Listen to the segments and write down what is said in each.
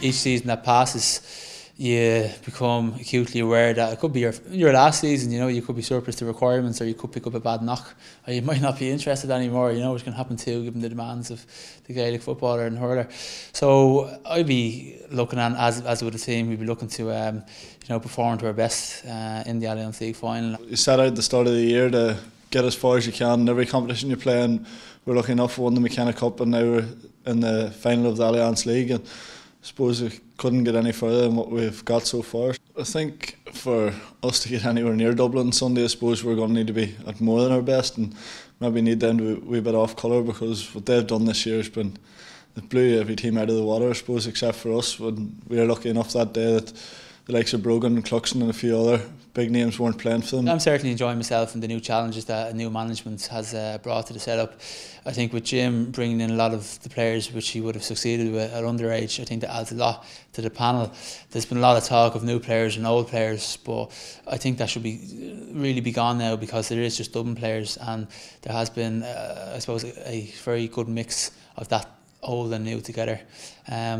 each season that passes, you become acutely aware that it could be your last season. You know, you could be surplus to requirements, or you could pick up a bad knock, or you might not be interested anymore. You know, which can happen too, given the demands of the Gaelic footballer and hurler. So I'd be looking at, as with the team, we'd be looking to you know, perform to our best in the Allianz League final. You set out at the start of the year to get as far as you can in every competition you play, and we're lucky enough to win the McKenna Cup, and now we're in the final of the Allianz League, and I suppose we couldn't get any further than what we've got so far. I think for us to get anywhere near Dublin Sunday, I suppose we're going to need to be at more than our best, and maybe need them to be a wee bit off colour, because what they've done this year has been, it blew every team out of the water, I suppose, except for us. When we were lucky enough that day that the likes of Brogan and Cluxton and a few other big names weren't playing for them. I'm certainly enjoying myself and the new challenges that a new management has brought to the setup. I think with Jim bringing in a lot of the players which he would have succeeded with at underage, I think that adds a lot to the panel. There's been a lot of talk of new players and old players, but I think that should really be gone now, because there is just Dublin players, and there has been, I suppose, a very good mix of that old and new together.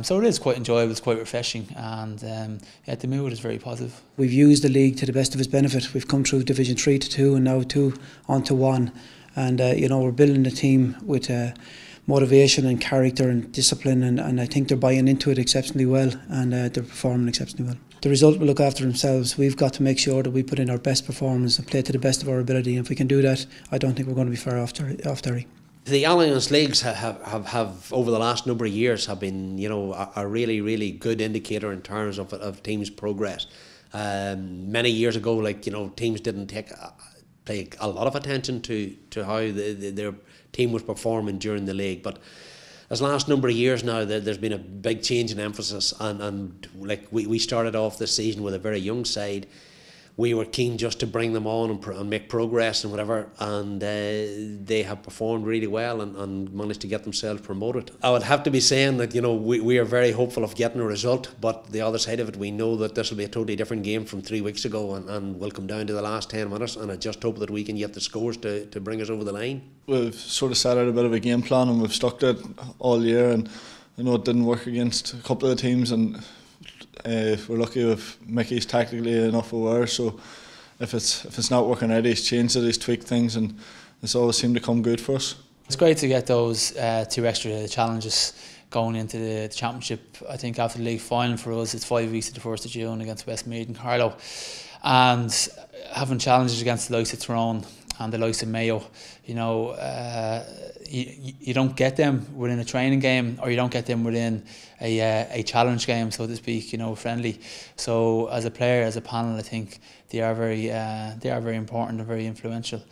So it is quite enjoyable, it's quite refreshing, and yeah, the mood is very positive. We've used the league to the best of its benefit. We've come through Division 3 to 2 and now 2 on to 1, and you know, we're building a team with motivation and character and discipline, and I think they're buying into it exceptionally well, and they're performing exceptionally well. The result will look after themselves. We've got to make sure that we put in our best performance and play to the best of our ability, and if we can do that, I don't think we're going to be far off Derry. The Allianz Leagues have over the last number of years have been, you know, a really good indicator in terms of teams' progress. Many years ago, like, you know, teams didn't pay a lot of attention to how their team was performing during the league, but as last number of years now, there's been a big change in emphasis, and like we started off this season with a very young side. We were keen just to bring them on and make progress and whatever, and they have performed really well and managed to get themselves promoted. I would have to be saying that, you know, we are very hopeful of getting a result, but the other side of it, we know that this will be a totally different game from 3 weeks ago, and we'll come down to the last 10 minutes, and I just hope that we can get the scores to bring us over the line. We've sort of set out a bit of a game plan, and we've stuck to it all year, and I know it didn't work against a couple of the teams, and we're lucky with Mickey's tactically enough aware, so if it's not working out, he's changed it, he's tweaked things, and it's always seemed to come good for us. It's great to get those 2 extra challenges going into the championship. I think after the league final for us, it's 5 weeks to the 1st of June against Westmeath and Carlow, and having challenges against the likes of Tyrone and the likes of Mayo, you know, you don't get them within a training game, or you don't get them within a challenge game, so to speak, you know, friendly. So as a player, as a panel, I think they are very important and very influential.